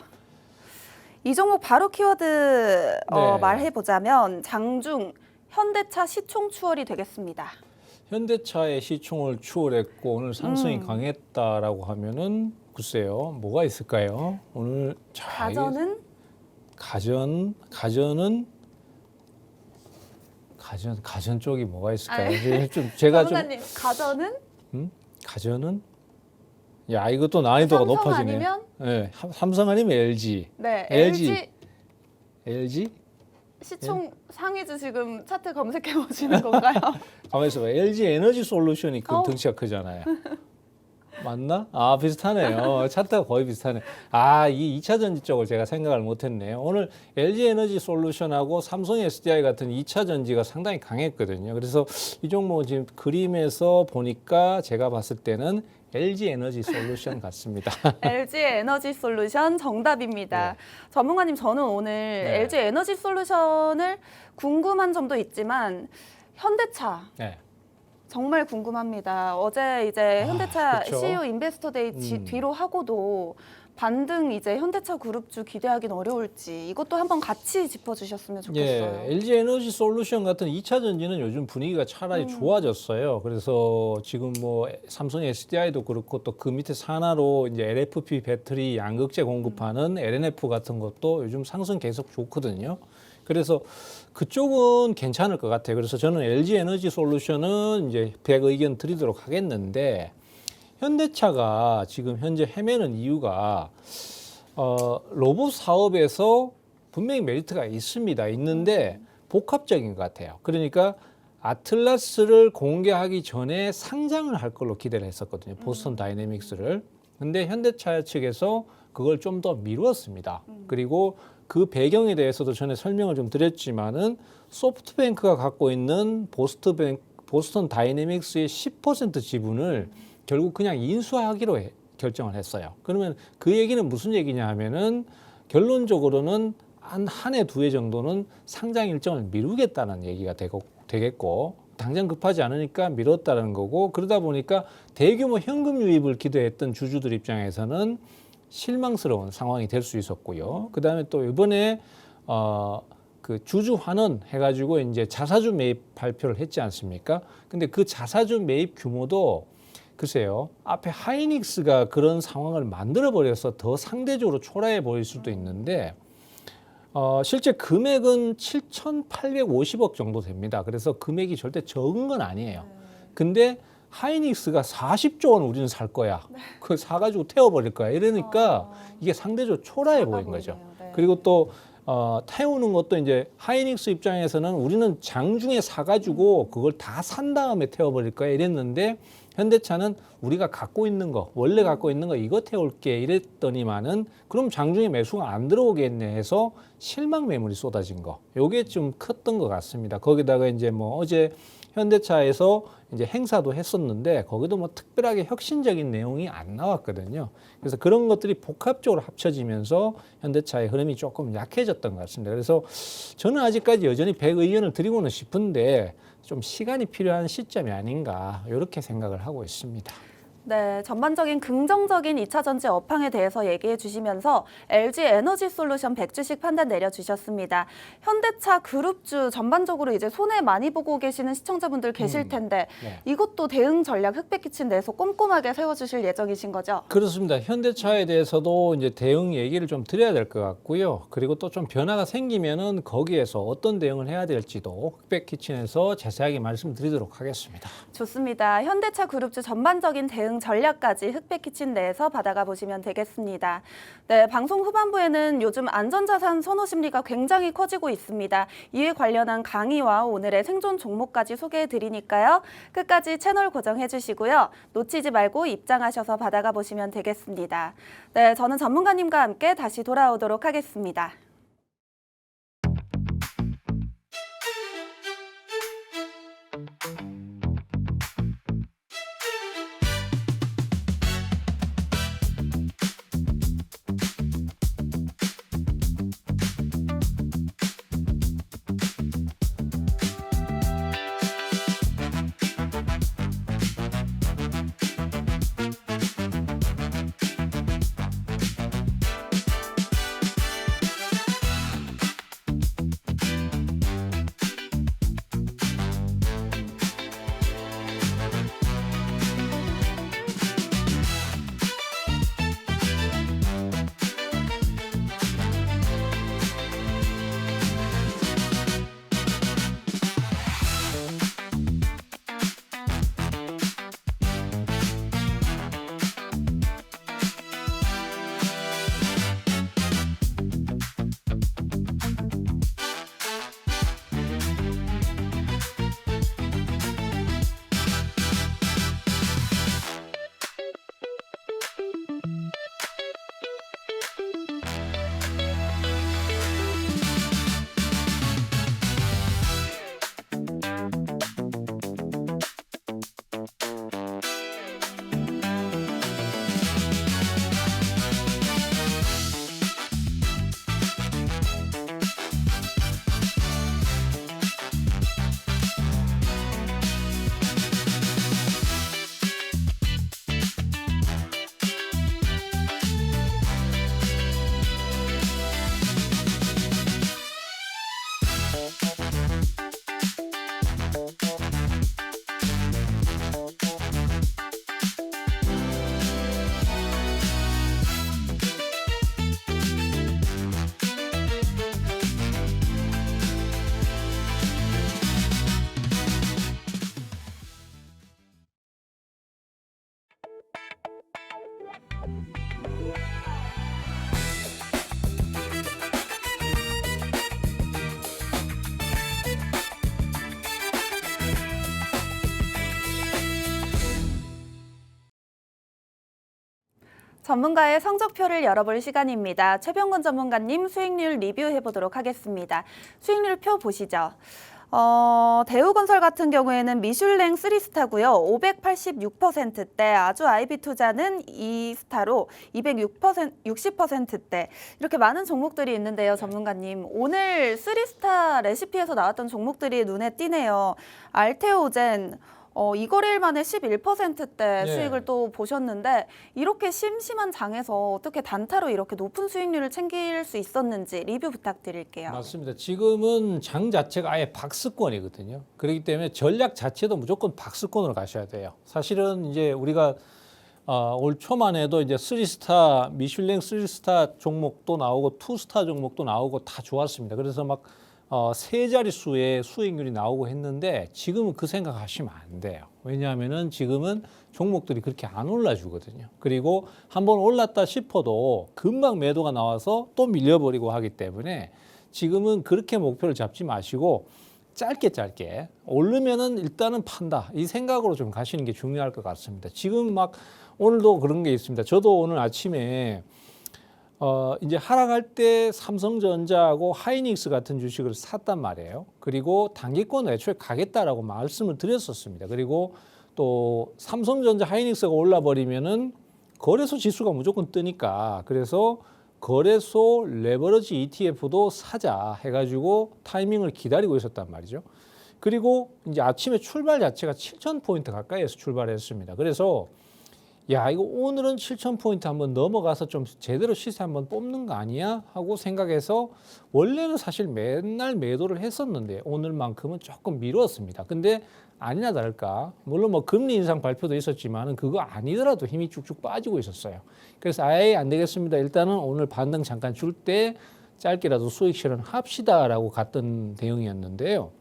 이 종목 바로 키워드 네. 말해보자면 장중 현대차 시총 추월이 되겠습니다. 현대차의 시총을 추월했고 오늘 상승이 강했다라고 하면은 글쎄요, 뭐가 있을까요? 오늘 가전은 가전 쪽이 뭐가 있을까요? 좀 제가 좀 전문가님 가전은 가전은 이것도 난이도가 삼성 높아지네. 아니면? 네, 삼성 아니면 LG. 네, LG. LG LG? 시총 상위주 지금 차트 검색해 보시는 건가요? 가만히 있어봐. LG 에너지 솔루션이 등치가 크잖아요. 맞나? 비슷하네요. 차트가 거의 비슷하네. 이 2차 전지 쪽을 제가 생각을 못했네요. 오늘 LG 에너지 솔루션하고 삼성 SDI 같은 2차 전지가 상당히 강했거든요. 그래서 이 종목은 지금 그림에서 보니까 제가 봤을 때는 LG 에너지 솔루션 같습니다. LG 에너지 솔루션 정답입니다. 네. 전문가님, 저는 오늘 네. LG 에너지 솔루션을 궁금한 점도 있지만 현대차 네. 정말 궁금합니다. 어제 이제 현대차 그쵸. CEO 인베스터 데이 뒤로 하고도 반등 이제 현대차 그룹주 기대하기는 어려울지 이것도 한번 같이 짚어주셨으면 좋겠어요. 예, LG 에너지 솔루션 같은 2차 전지는 요즘 분위기가 차라리 좋아졌어요. 그래서 지금 뭐 삼성 SDI도 그렇고 또 그 밑에 산하로 이제 LFP 배터리 양극재 공급하는 LNF 같은 것도 요즘 상승 계속 좋거든요. 그래서 그쪽은 괜찮을 것 같아요. 그래서 저는 LG 에너지 솔루션은 이제 100 의견 드리도록 하겠는데, 현대차가 지금 현재 헤매는 이유가 로봇 사업에서 분명히 메리트가 있는데 복합적인 것 같아요. 그러니까 아틀라스를 공개하기 전에 상장을 할 걸로 기대를 했었거든요. 보스턴 다이내믹스를. 근데 현대차 측에서 그걸 좀 더 미루었습니다. 그리고 그 배경에 대해서도 전에 설명을 좀 드렸지만은 소프트뱅크가 갖고 있는 보스턴 다이내믹스의 10% 지분을 결국 그냥 인수하기로 결정을 했어요. 그러면 그 얘기는 무슨 얘기냐 하면은 결론적으로는 한 해, 두 해 정도는 상장 일정을 미루겠다는 얘기가 되겠고, 당장 급하지 않으니까 미뤘다는 거고, 그러다 보니까 대규모 현금 유입을 기대했던 주주들 입장에서는 실망스러운 상황이 될 수 있었고요. 그다음에 또 이번에 그 주주 환원 해가지고 이제 자사주 매입 발표를 했지 않습니까? 근데 그 자사주 매입 규모도 글쎄요, 앞에 하이닉스가 그런 상황을 만들어 버려서 더 상대적으로 초라해 보일 수도 있는데, 실제 금액은 7,850억 정도 됩니다. 그래서 금액이 절대 적은 건 아니에요. 근데 하이닉스가 40조 원 우리는 살 거야. 그걸 사가지고 태워버릴 거야. 이러니까 이게 상대적으로 초라해 보인 거죠. 네. 그리고 또 태우는 것도 이제 하이닉스 입장에서는 우리는 장중에 사가지고 그걸 다 산 다음에 태워버릴 거야 이랬는데, 현대차는 우리가 갖고 있는 거, 원래 갖고 있는 거 이거 태울게 이랬더니만은 그럼 장중에 매수가 안 들어오겠네 해서 실망 매물이 쏟아진 거. 요게 좀 컸던 것 같습니다. 거기다가 이제 뭐 어제 현대차에서 이제 행사도 했었는데 거기도 뭐 특별하게 혁신적인 내용이 안 나왔거든요. 그래서 그런 것들이 복합적으로 합쳐지면서 현대차의 흐름이 조금 약해졌던 것 같습니다. 그래서 저는 아직까지 여전히 100 의견을 드리고는 싶은데 좀 시간이 필요한 시점이 아닌가 이렇게 생각을 하고 있습니다. 네, 전반적인 긍정적인 2차 전지 업황에 대해서 얘기해 주시면서 LG 에너지 솔루션 100주식 판단 내려주셨습니다. 현대차 그룹주 전반적으로 이제 손해 많이 보고 계시는 시청자분들 계실 텐데 네. 이것도 대응 전략 흑백 키친 내에서 꼼꼼하게 세워주실 예정이신 거죠? 그렇습니다. 현대차에 대해서도 이제 대응 얘기를 좀 드려야 될 것 같고요. 그리고 또 좀 변화가 생기면은 거기에서 어떤 대응을 해야 될지도 흑백 키친에서 자세하게 말씀드리도록 하겠습니다. 좋습니다. 현대차 그룹주 전반적인 대응 전략까지 흑백 키친 내에서 받아가 보시면 되겠습니다. 네, 방송 후반부에는 요즘 안전자산 선호 심리가 굉장히 커지고 있습니다. 이에 관련한 강의와 오늘의 생존 종목까지 소개해 드리니까요. 끝까지 채널 고정해 주시고요. 놓치지 말고 입장하셔서 받아가 보시면 되겠습니다. 네, 저는 전문가님과 함께 다시 돌아오도록 하겠습니다. 전문가의 성적표를 열어볼 시간입니다. 최병건 전문가님 수익률 리뷰해보도록 하겠습니다. 수익률 표 보시죠. 대우건설 같은 경우에는 미슐랭 3스타고요. 586%대, 아주 IB투자는 2스타로 260%대. 이렇게 많은 종목들이 있는데요, 전문가님. 오늘 3스타 레시피에서 나왔던 종목들이 눈에 띄네요. 알테오젠, 이 거래일 만에 11%대 네. 수익을 또 보셨는데 이렇게 심심한 장에서 어떻게 단타로 이렇게 높은 수익률을 챙길 수 있었는지 리뷰 부탁드릴게요. 맞습니다. 지금은 장 자체가 아예 박스권이거든요. 그렇기 때문에 전략 자체도 무조건 박스권으로 가셔야 돼요. 사실은 이제 우리가 올 초만 해도 이제 3스타, 미슐랭 3스타 종목도 나오고 2스타 종목도 나오고 다 좋았습니다. 그래서 막 세 자릿수의 수익률이 나오고 했는데 지금은 그 생각하시면 안 돼요. 왜냐하면은 지금은 종목들이 그렇게 안 올라주거든요. 그리고 한번 올랐다 싶어도 금방 매도가 나와서 또 밀려버리고 하기 때문에 지금은 그렇게 목표를 잡지 마시고 짧게 오르면은 일단은 판다 이 생각으로 좀 가시는 게 중요할 것 같습니다. 지금 막 오늘도 그런 게 있습니다. 저도 오늘 아침에 이제 하락할 때 삼성전자하고 하이닉스 같은 주식을 샀단 말이에요. 그리고 단기권 애초에 가겠다라고 말씀을 드렸었습니다. 그리고 또 삼성전자 하이닉스가 올라버리면은 거래소 지수가 무조건 뜨니까 그래서 거래소 레버러지 ETF도 사자 해가지고 타이밍을 기다리고 있었단 말이죠. 그리고 이제 아침에 출발 자체가 7,000포인트 가까이에서 출발했습니다. 그래서 야, 이거 오늘은 7,000포인트 한번 넘어가서 좀 제대로 시세 한번 뽑는 거 아니야? 하고 생각해서 원래는 사실 맨날 매도를 했었는데 오늘만큼은 조금 미뤘습니다. 근데 아니나 다를까 물론 뭐 금리 인상 발표도 있었지만은 그거 아니더라도 힘이 쭉쭉 빠지고 있었어요. 그래서 아예 안 되겠습니다. 일단은 오늘 반등 잠깐 줄 때 짧게라도 수익 실현합시다라고 갔던 대응이었는데요.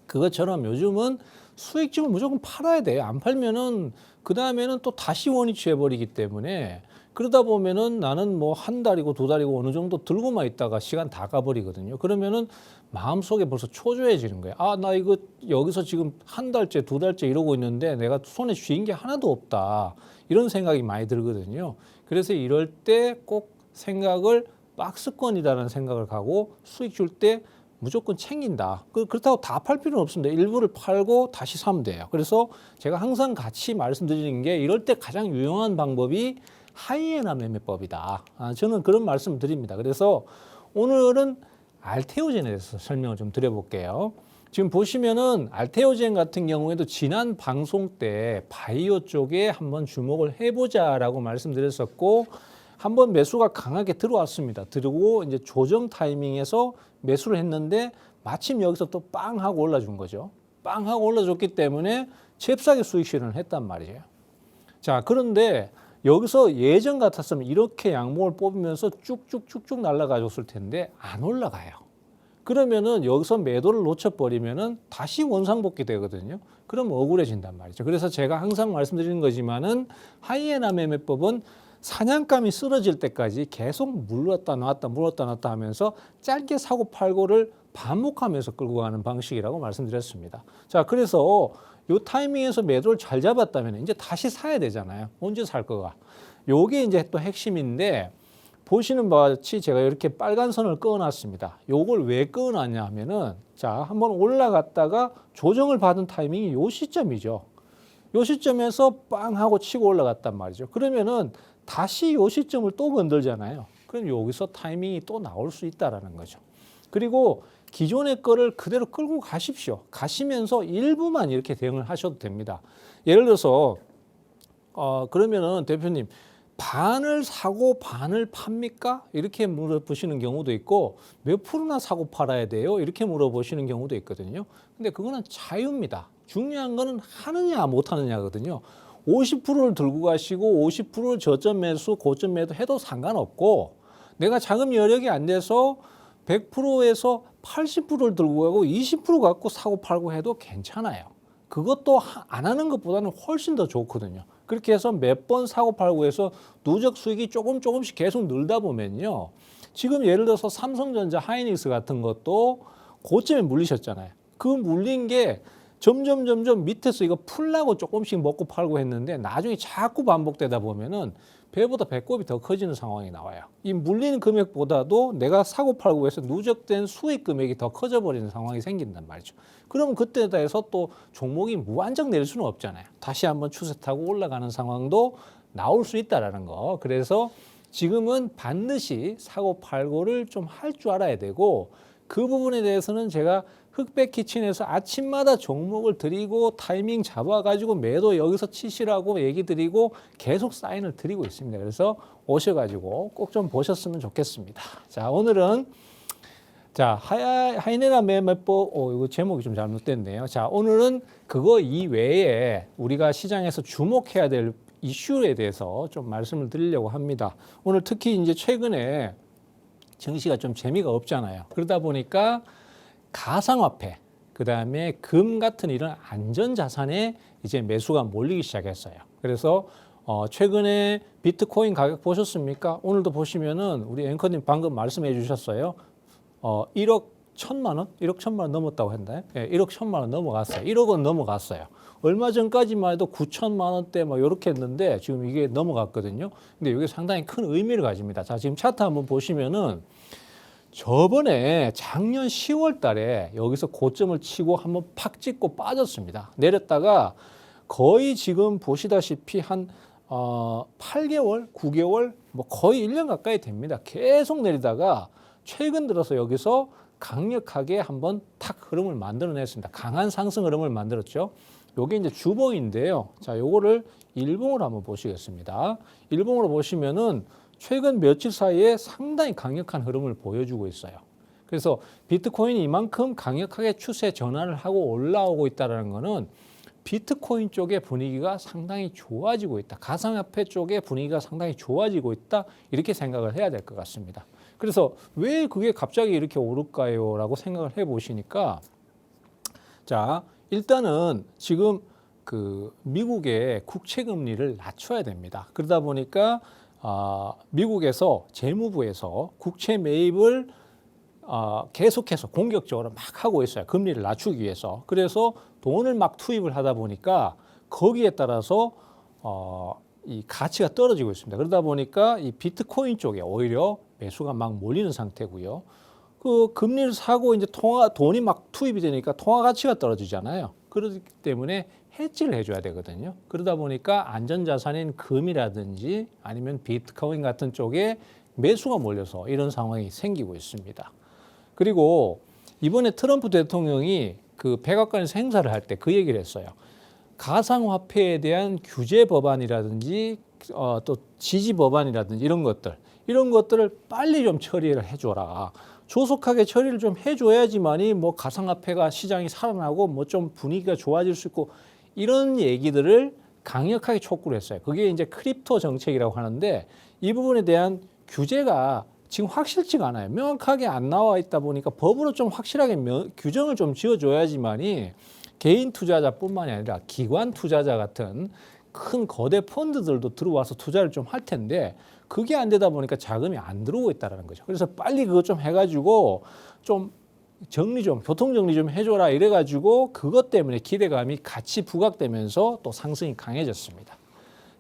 그것처럼 요즘은 수익집을 무조건 팔아야 돼요. 안 팔면은 그 다음에는 또 다시 원위치 해버리기 때문에 그러다 보면은 나는 뭐 한 달이고 두 달이고 어느 정도 들고만 있다가 시간 다 가버리거든요. 그러면은 마음속에 벌써 초조해지는 거예요. 아, 나 이거 여기서 지금 한 달째, 두 달째 이러고 있는데 내가 손에 쥐인 게 하나도 없다. 이런 생각이 많이 들거든요. 그래서 이럴 때 꼭 생각을 박스권이다라는 생각을 가고 수익 줄 때 무조건 챙긴다. 그렇다고 다 팔 필요는 없습니다. 일부를 팔고 다시 사면 돼요. 그래서 제가 항상 같이 말씀드리는 게 이럴 때 가장 유용한 방법이 하이에나 매매법이다. 저는 그런 말씀을 드립니다. 그래서 오늘은 알테오젠에 대해서 설명을 좀 드려볼게요. 지금 보시면은 알테오젠 같은 경우에도 지난 방송 때 바이오 쪽에 한번 주목을 해보자라고 말씀드렸었고 한번 매수가 강하게 들어왔습니다. 들고 이제 조정 타이밍에서 매수를 했는데 마침 여기서 또 빵 하고 올라준 거죠. 빵 하고 올라줬기 때문에 잽싸게 수익 실현을 했단 말이에요. 자, 그런데 여기서 예전 같았으면 이렇게 양봉을 뽑으면서 쭉쭉쭉쭉 날아가줬을 텐데 안 올라가요. 그러면은 여기서 매도를 놓쳐버리면은 다시 원상복귀 되거든요. 그럼 억울해진단 말이죠. 그래서 제가 항상 말씀드리는 거지만은 하이에나 매매법은 사냥감이 쓰러질 때까지 계속 물렀다 놨다 하면서 짧게 사고 팔고를 반복하면서 끌고 가는 방식이라고 말씀드렸습니다. 자, 그래서 이 타이밍에서 매도를 잘 잡았다면 이제 다시 사야 되잖아요. 언제 살 거가. 요게 이제 또 핵심인데 보시는 바와 같이 제가 이렇게 빨간 선을 그어놨습니다. 요걸 왜 그어놨냐 하면은 자, 한번 올라갔다가 조정을 받은 타이밍이 요 시점이죠. 요 시점에서 빵 하고 치고 올라갔단 말이죠. 그러면은 다시 요 시점을 또 건들잖아요. 그럼 여기서 타이밍이 또 나올 수 있다라는 거죠. 그리고 기존의 거를 그대로 끌고 가십시오. 가시면서 일부만 이렇게 대응을 하셔도 됩니다. 예를 들어서 그러면은 대표님 반을 사고 반을 팝니까? 이렇게 물어보시는 경우도 있고 몇 프로나 사고 팔아야 돼요? 이렇게 물어보시는 경우도 있거든요. 근데 그거는 자유입니다. 중요한 거는 하느냐 못 하느냐거든요. 50%를 들고 가시고 50%를 저점 매수, 고점 매도 해도 상관없고 내가 자금 여력이 안 돼서 100%에서 80%를 들고 가고 20% 갖고 사고 팔고 해도 괜찮아요. 그것도 안 하는 것보다는 훨씬 더 좋거든요. 그렇게 해서 몇 번 사고 팔고 해서 누적 수익이 조금씩 계속 늘다 보면요. 지금 예를 들어서 삼성전자, 하이닉스 같은 것도 고점에 물리셨잖아요. 그 물린 게 점점 밑에서 이거 풀라고 조금씩 먹고 팔고 했는데 나중에 자꾸 반복되다 보면은 배보다 배꼽이 더 커지는 상황이 나와요. 이 물리는 금액보다도 내가 사고 팔고 해서 누적된 수익 금액이 더 커져 버리는 상황이 생긴단 말이죠. 그러면 그때에 대해서 또 종목이 무한정 내릴 수는 없잖아요. 다시 한번 추세 타고 올라가는 상황도 나올 수 있다라는 거. 그래서 지금은 반드시 사고 팔고를 좀 할 줄 알아야 되고 그 부분에 대해서는 제가 흑백 키친에서 아침마다 종목을 드리고 타이밍 잡아가지고 매도 여기서 치시라고 얘기 드리고 계속 사인을 드리고 있습니다. 그래서 오셔가지고 꼭 좀 보셨으면 좋겠습니다. 자, 오늘은 자, 하이네라 매매법, 이거 제목이 좀 잘못됐네요. 자, 오늘은 그거 이외에 우리가 시장에서 주목해야 될 이슈에 대해서 좀 말씀을 드리려고 합니다. 오늘 특히 이제 최근에 증시가 좀 재미가 없잖아요. 그러다 보니까 가상화폐, 그다음에 금 같은 이런 안전자산에 이제 매수가 몰리기 시작했어요. 그래서 최근에 비트코인 가격 보셨습니까? 오늘도 보시면은 우리 앵커님 방금 말씀해 주셨어요. 1억 1천만 원? 1억 1천만 원 넘었다고 했나요? 예, 1억 1천만 원 넘어갔어요. 1억은 넘어갔어요. 얼마 전까지만 해도 9천만 원대 막 이렇게 했는데 지금 이게 넘어갔거든요. 근데 이게 상당히 큰 의미를 가집니다. 자, 지금 차트 한번 보시면은 저번에 작년 10월 달에 여기서 고점을 치고 한번 팍 찍고 빠졌습니다. 내렸다가 거의 지금 보시다시피 한 8개월, 9개월, 뭐 거의 1년 가까이 됩니다. 계속 내리다가 최근 들어서 여기서 강력하게 한번 탁 흐름을 만들어냈습니다. 강한 상승 흐름을 만들었죠. 요게 이제 주봉인데요. 자, 요거를 일봉으로 한번 보시겠습니다. 일봉으로 보시면은 최근 며칠 사이에 상당히 강력한 흐름을 보여주고 있어요. 그래서 비트코인이 이만큼 강력하게 추세 전환을 하고 올라오고 있다는 거는 비트코인 쪽의 분위기가 상당히 좋아지고 있다. 가상화폐 쪽의 분위기가 상당히 좋아지고 있다. 이렇게 생각을 해야 될 것 같습니다. 그래서 왜 그게 갑자기 이렇게 오를까요? 라고 생각을 해보시니까 자, 일단은 지금 그 미국의 국채 금리를 낮춰야 됩니다. 그러다 보니까 미국에서 재무부에서 국채 매입을 계속해서 공격적으로 막 하고 있어요. 금리를 낮추기 위해서. 그래서 돈을 막 투입을 하다 보니까 거기에 따라서 이 가치가 떨어지고 있습니다. 그러다 보니까 이 비트코인 쪽에 오히려 매수가 막 몰리는 상태고요. 그 금리를 사고 이제 돈이 막 투입이 되니까 통화 가치가 떨어지잖아요. 그렇기 때문에 해지를 해줘야 되거든요. 그러다 보니까 안전자산인 금이라든지 아니면 비트코인 같은 쪽에 매수가 몰려서 이런 상황이 생기고 있습니다. 그리고 이번에 트럼프 대통령이 그 백악관에서 행사를 할 때 그 얘기를 했어요. 가상화폐에 대한 규제 법안이라든지 또 지지 법안이라든지 이런 것들을 빨리 좀 처리를 해줘라. 조속하게 처리를 좀 해줘야지만이 뭐 가상화폐가 시장이 살아나고 뭐 좀 분위기가 좋아질 수 있고 이런 얘기들을 강력하게 촉구를 했어요. 그게 이제 크립토 정책이라고 하는데 이 부분에 대한 규제가 지금 확실치가 않아요. 명확하게 안 나와 있다 보니까 법으로 좀 확실하게 규정을 좀 지어줘야지만이 개인 투자자뿐만이 아니라 기관 투자자 같은 큰 거대 펀드들도 들어와서 투자를 좀 할 텐데 그게 안 되다 보니까 자금이 안 들어오고 있다는 거죠. 그래서 빨리 그거 좀 해가지고 좀 교통 정리 좀 해줘라 이래가지고 그것 때문에 기대감이 같이 부각되면서 또 상승이 강해졌습니다.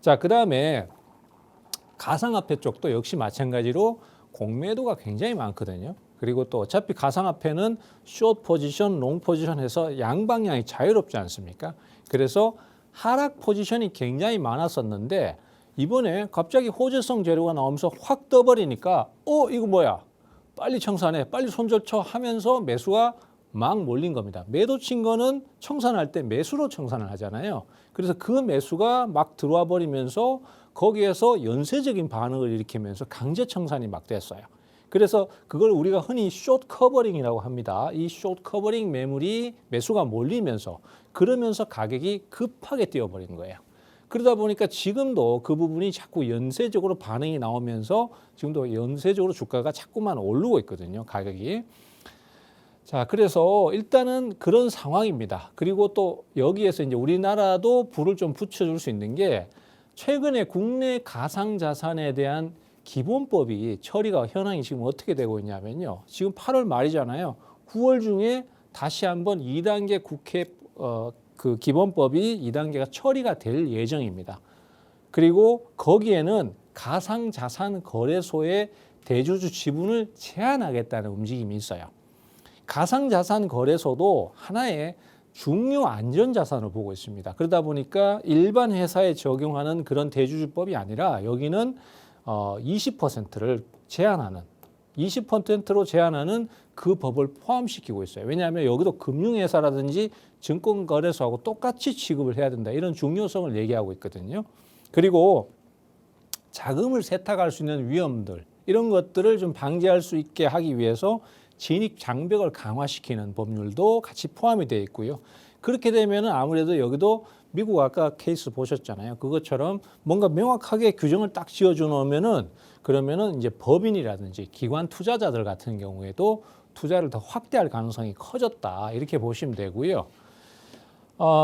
자, 그 다음에 가상화폐 쪽도 역시 마찬가지로 공매도가 굉장히 많거든요. 그리고 또 어차피 가상화폐는 숏 포지션, 롱 포지션 해서 양방향이 자유롭지 않습니까? 그래서 하락 포지션이 굉장히 많았었는데 이번에 갑자기 호재성 재료가 나오면서 확 떠버리니까 이거 뭐야? 빨리 청산해, 빨리 손절쳐 하면서 매수가 막 몰린 겁니다. 매도 친 거는 청산할 때 매수로 청산을 하잖아요. 그래서 그 매수가 막 들어와 버리면서 거기에서 연쇄적인 반응을 일으키면서 강제 청산이 막 됐어요. 그래서 그걸 우리가 흔히 숏 커버링이라고 합니다. 이 숏 커버링 매수가 몰리면서 그러면서 가격이 급하게 뛰어버리는 거예요. 그러다 보니까 지금도 그 부분이 자꾸 연쇄적으로 반응이 나오면서 지금도 연쇄적으로 주가가 자꾸만 오르고 있거든요. 가격이. 자, 그래서 일단은 그런 상황입니다. 그리고 또 여기에서 이제 우리나라도 불을 좀 붙여줄 수 있는 게 최근에 국내 가상자산에 대한 기본법이 처리가 현황이 지금 어떻게 되고 있냐면요. 지금 8월 말이잖아요. 9월 중에 다시 한번 2단계 국회 그 기본법이 2단계가 처리가 될 예정입니다. 그리고 거기에는 가상자산 거래소의 대주주 지분을 제한하겠다는 움직임이 있어요. 가상자산 거래소도 하나의 중요 안전자산을 보고 있습니다. 그러다 보니까 일반 회사에 적용하는 그런 대주주법이 아니라 여기는 20%를 제한하는 20%로 제한하는 그 법을 포함시키고 있어요. 왜냐하면 여기도 금융회사라든지 증권거래소하고 똑같이 취급을 해야 된다. 이런 중요성을 얘기하고 있거든요. 그리고 자금을 세탁할 수 있는 위험들 이런 것들을 좀 방지할 수 있게 하기 위해서 진입 장벽을 강화시키는 법률도 같이 포함이 되어 있고요. 그렇게 되면은 아무래도 여기도 미국 아까 케이스 보셨잖아요. 그것처럼 뭔가 명확하게 규정을 딱 지어줘 놓으면은 그러면은 이제 법인이라든지 기관 투자자들 같은 경우에도 투자를 더 확대할 가능성이 커졌다. 이렇게 보시면 되고요.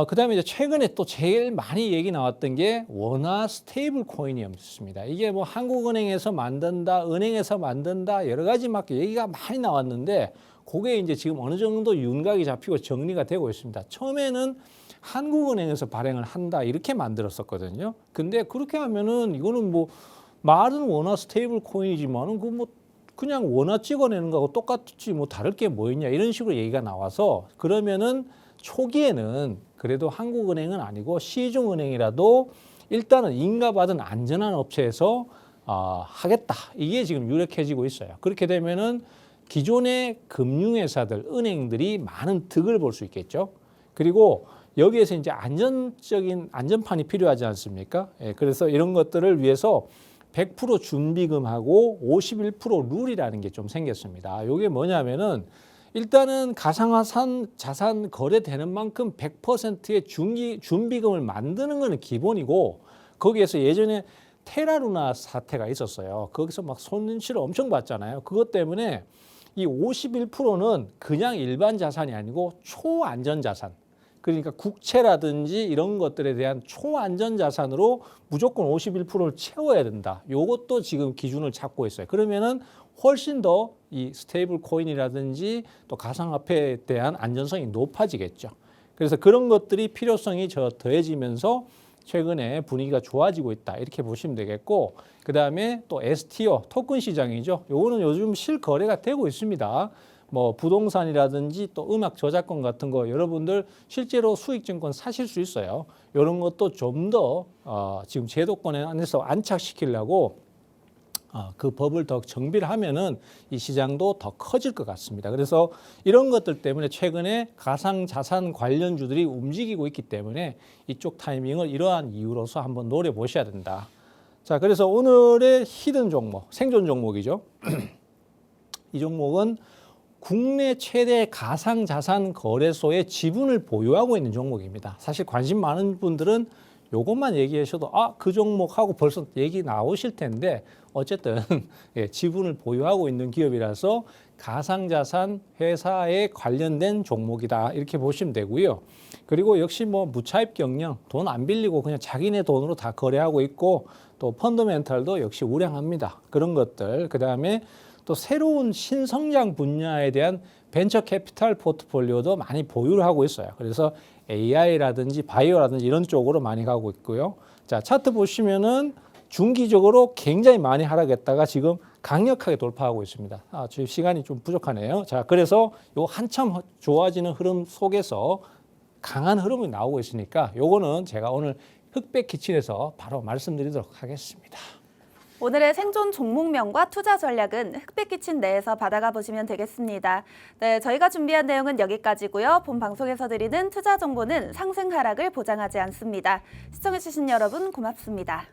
그다음에 이제 최근에 또 제일 많이 얘기 나왔던 게 원화 스테이블 코인이었습니다. 이게 뭐 한국은행에서 만든다, 은행에서 만든다 여러 가지 막 얘기가 많이 나왔는데 그게 이제 지금 어느 정도 윤곽이 잡히고 정리가 되고 있습니다. 처음에는 한국은행에서 발행을 한다 이렇게 만들었었거든요. 근데 그렇게 하면은 이거는 뭐 말은 원화 스테이블 코인이지만은 그 뭐 그냥 원화 찍어내는 거하고 똑같지 뭐 다를 게 뭐 있냐 이런 식으로 얘기가 나와서 그러면은 초기에는 그래도 한국은행은 아니고 시중은행이라도 일단은 인가받은 안전한 업체에서 하겠다. 이게 지금 유력해지고 있어요. 그렇게 되면은 기존의 금융회사들, 은행들이 많은 득을 볼 수 있겠죠. 그리고 여기에서 이제 안전적인 안전판이 필요하지 않습니까? 예, 그래서 이런 것들을 위해서 100% 준비금하고 51% 룰이라는 게 좀 생겼습니다. 이게 뭐냐면은 일단은 가상화산 자산 거래되는 만큼 100%의 준비금을 만드는 거는 기본이고 거기에서 예전에 테라루나 사태가 있었어요. 거기서 막 손실을 엄청 봤잖아요. 그것 때문에 이 51%는 그냥 일반 자산이 아니고 초안전 자산. 그러니까 국채라든지 이런 것들에 대한 초안전 자산으로 무조건 51%를 채워야 된다. 이것도 지금 기준을 잡고 있어요. 그러면은 훨씬 더 이 스테이블 코인이라든지 또 가상화폐에 대한 안전성이 높아지겠죠. 그래서 그런 것들이 필요성이 더해지면서 최근에 분위기가 좋아지고 있다. 이렇게 보시면 되겠고 그다음에 또 STO 토큰 시장이죠. 요거는 요즘 실거래가 되고 있습니다. 뭐 부동산이라든지 또 음악 저작권 같은 거 여러분들 실제로 수익증권 사실 수 있어요. 이런 것도 좀 더 지금 제도권 안에서 안착시키려고 그 법을 더 정비를 하면은 이 시장도 더 커질 것 같습니다. 그래서 이런 것들 때문에 최근에 가상자산 관련주들이 움직이고 있기 때문에 이쪽 타이밍을 이러한 이유로서 한번 노려보셔야 된다. 자, 그래서 오늘의 히든 종목, 생존 종목이죠. 이 종목은 국내 최대 가상자산 거래소의 지분을 보유하고 있는 종목입니다. 사실 관심 많은 분들은 요것만 얘기하셔도 그 종목하고 벌써 얘기 나오실 텐데 어쨌든 예, 지분을 보유하고 있는 기업이라서 가상자산 회사에 관련된 종목이다 이렇게 보시면 되고요. 그리고 역시 뭐 무차입 경영, 돈 안 빌리고 그냥 자기네 돈으로 다 거래하고 있고 또 펀더멘탈도 역시 우량합니다. 그런 것들. 그다음에 또 새로운 신성장 분야에 대한 벤처 캐피탈 포트폴리오도 많이 보유를 하고 있어요. 그래서 AI라든지 바이오라든지 이런 쪽으로 많이 가고 있고요. 자, 차트 보시면은 중기적으로 굉장히 많이 하락했다가 지금 강력하게 돌파하고 있습니다. 지금 시간이 좀 부족하네요. 자, 그래서 요 한참 좋아지는 흐름 속에서 강한 흐름이 나오고 있으니까 요거는 제가 오늘 흑백 기칠에서 바로 말씀드리도록 하겠습니다. 오늘의 생존 종목명과 투자 전략은 흑백기친 내에서 받아가 보시면 되겠습니다. 네, 저희가 준비한 내용은 여기까지고요. 본 방송에서 드리는 투자 정보는 상승 하락을 보장하지 않습니다. 시청해주신 여러분 고맙습니다.